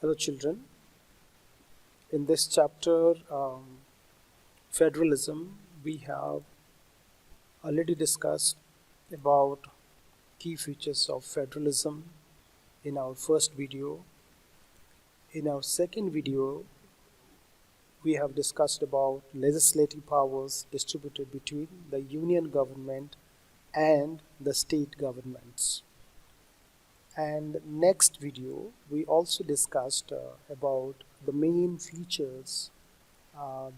Hello children, in this chapter Federalism we have already discussed about key features of federalism in our first video. In our second video we have discussed about legislative powers distributed between the union government and the state governments. And next video we also discussed about the main features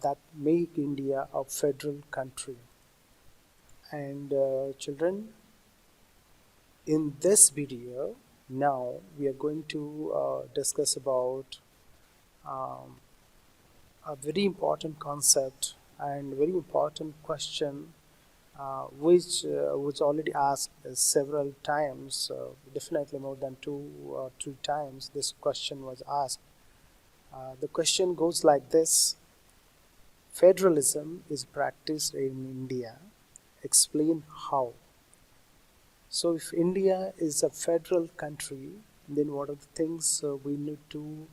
that make India a federal country. And children, in this video now we are going to discuss about a very important concept and very important question which was already asked several times, definitely more than 2 or 3 times this question was asked. The question goes like this: Federalism is practiced in India. Explain how. So if India is a federal country, then what are the things we need to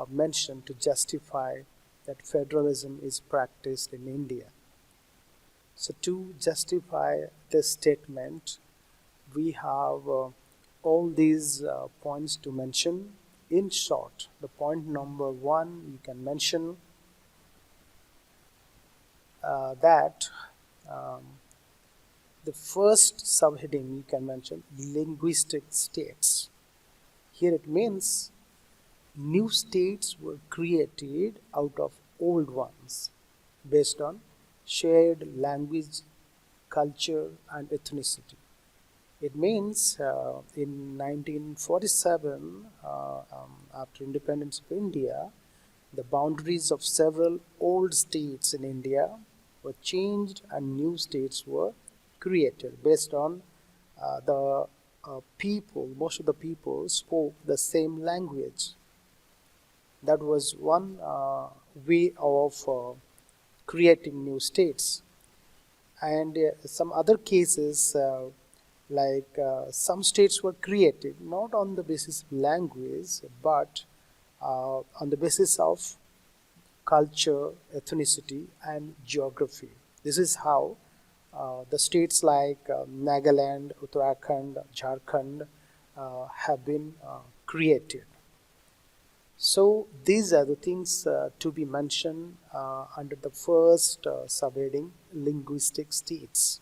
mention to justify that federalism is practiced in India? So to justify this statement, we have all these points to mention. In short, the point number 1, you can mention that the first subheading you can mention linguistic states. Here it means new states were created out of old ones based on shared language, culture and ethnicity. It means in 1947, after independence of India, the boundaries of several old states in India were changed and new states were created based on the people, most of the people spoke the same language. That was one way of creating new states. And some other cases like some states were created not on the basis of language but on the basis of culture, ethnicity and geography. This is how the states like Nagaland, Uttarakhand, Jharkhand have been created. So these are the things to be mentioned under the first subheading, linguistic states.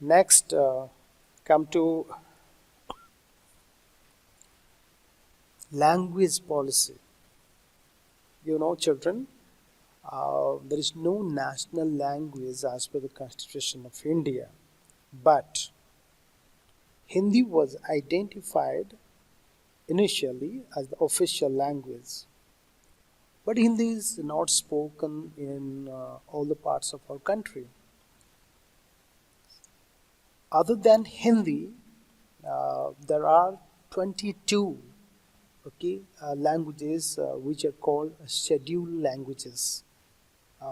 Next, come to language policy. You know, children, there is no national language as per the Constitution of India, but Hindi was identified initially as the official language. But Hindi is not spoken in all the parts of our country. Other than Hindi, there are 22 languages which are called scheduled languages,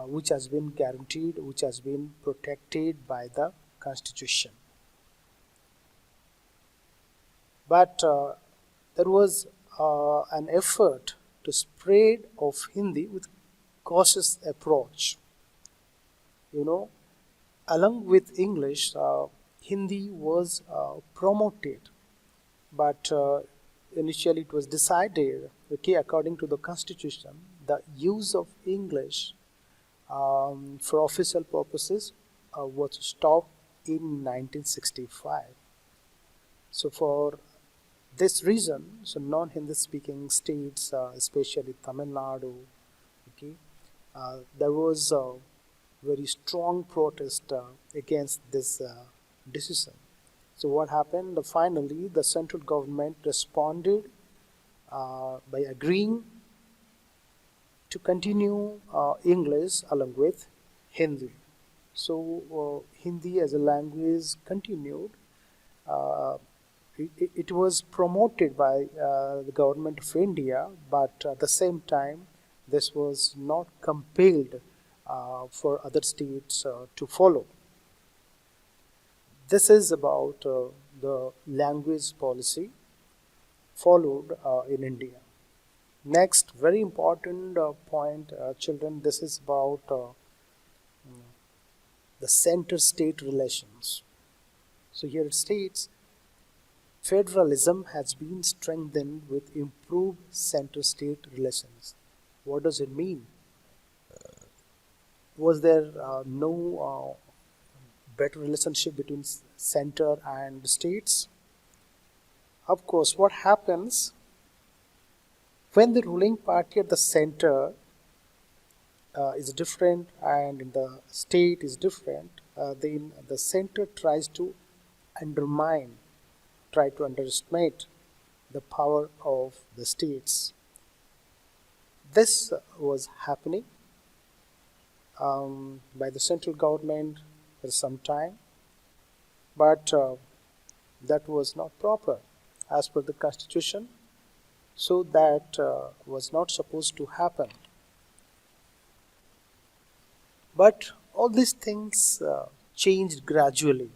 which has been guaranteed, which has been protected by the Constitution. But there was an effort to spread of Hindi with cautious approach. You know, along with English, Hindi was promoted, but initially it was decided, according to the Constitution, the use of English for official purposes was stopped in 1965. So for this reason, so non-Hindi speaking states, especially Tamil Nadu, there was a very strong protest against this decision. So what happened? Finally, the central government responded by agreeing to continue English along with Hindi. So Hindi as a language continued. It was promoted by the government of India, but at the same time, this was not compelled for other states to follow. This is about the language policy. followed in India. Next, very important point, children, this is about the center-state relations. So here it states, federalism has been strengthened with improved center-state relations. What does it mean? Was there no better relationship between center and states? Of course, what happens when the ruling party at the center is different and in the state is different, then the center tries to undermine, try to underestimate the power of the states. This was happening by the central government for some time, but that was not proper as per the constitution, so that was not supposed to happen. But all these things changed gradually.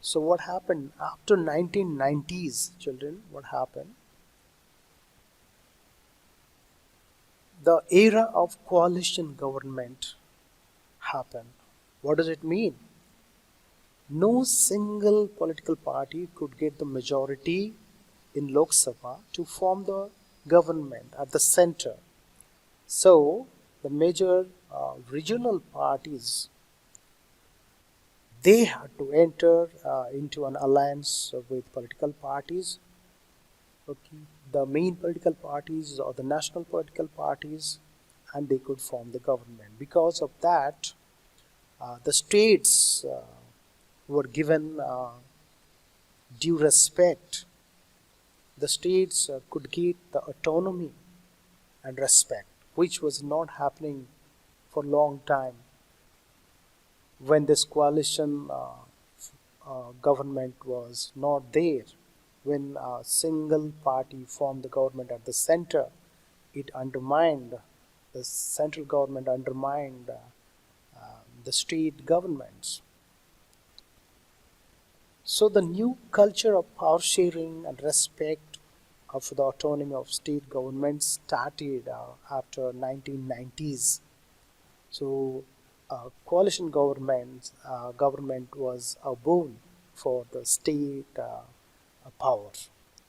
So what happened after 1990s, children? What happened? The era of coalition government happened. What does it mean? No single political party could get the majority in Lok Sabha to form the government at the center. So the major regional parties, they had to enter into an alliance with political parties. Okay, the main political parties or the national political parties, and they could form the government. Because of that, the states were given due respect. The states could get the autonomy and respect, which was not happening for a long time when this coalition government was not there. When a single party formed the government at the center, it undermined, the central government undermined the state governments. So the new culture of power sharing and respect of the autonomy of state governments started after 1990s. So coalition government was a boon for the state power,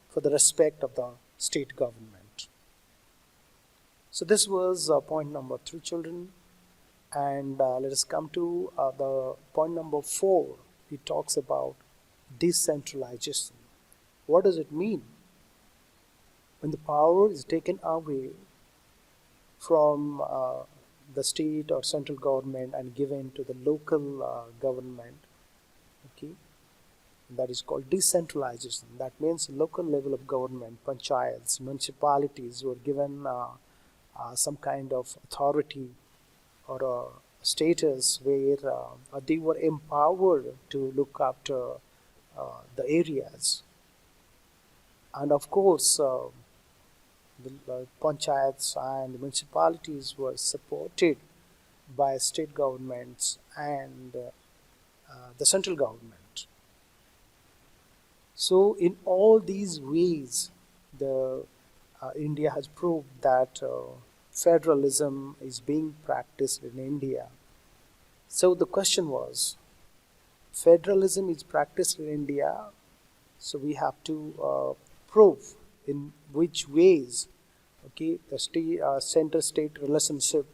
for the respect of the state government. So this was point number 3, children. And let us come to the point number 4. It talks about decentralization. What does it mean? When the power is taken away from the state or central government and given to the local government, okay, that is called decentralization. That means local level of government, panchayats, municipalities were given some kind of authority or a status where they were empowered to look after the areas. And of course, the panchayats and municipalities were supported by state governments and the central government. So in all these ways, India has proved that federalism is being practiced in India. So the question was, federalism is practiced in India, so we have to prove in which ways, okay, the center-state relationship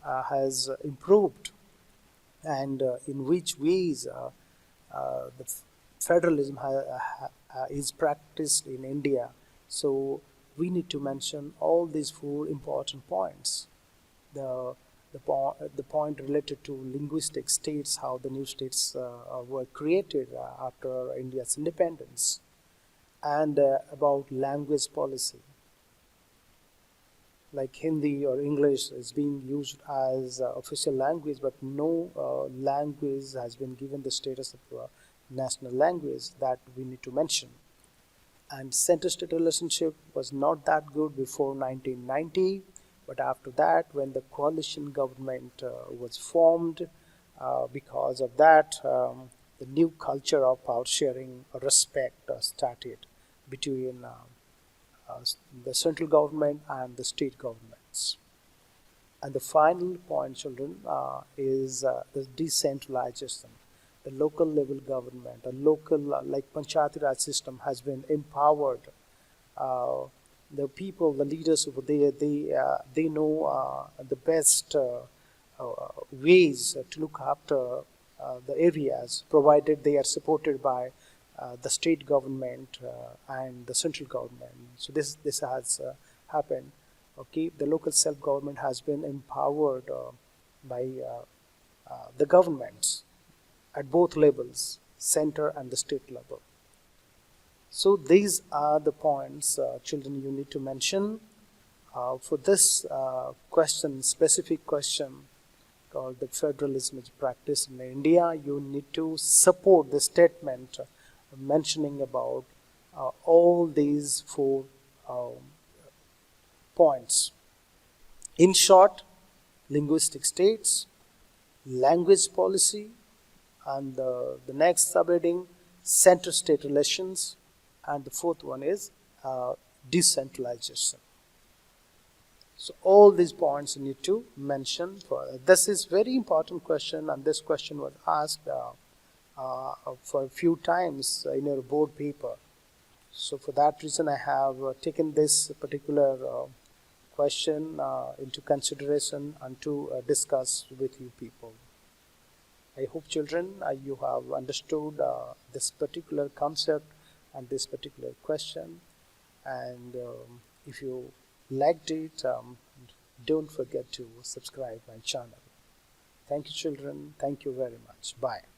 has improved, and in which ways the federalism is practiced in India. So we need to mention all these 4 important points. The point related to linguistic states, how the new states were created after India's independence, and about language policy, like Hindi or English is being used as official language, but no language has been given the status of national language, that we need to mention. And center-state relationship was not that good before 1990, but after that, when the coalition government was formed, because of that, the new culture of power sharing or respect started. between the central government and the state governments. And the final point, children, is the decentralization. The local level government, a local like Panchayati Raj system has been empowered. The people, the leaders over there, they know the best ways to look after the areas, provided they are supported by the state government and the central government. So this has happened. Okay, the local self-government has been empowered by the governments at both levels, center and the state level. So these are the points, children, you need to mention. For this question, specific question called the federalism is practiced in India, you need to support the statement mentioning about all these four points. In short, linguistic states, language policy, and the next subheading, center-state relations, and the fourth one is decentralization. So all these points you need to mention. This is very important question, and this question was asked for a few times in your board paper. So for that reason, I have taken this particular question into consideration and to discuss with you people. I hope, children, you have understood this particular concept and this particular question. And if you liked it, don't forget to subscribe my channel. Thank you, children. Thank you very much. Bye.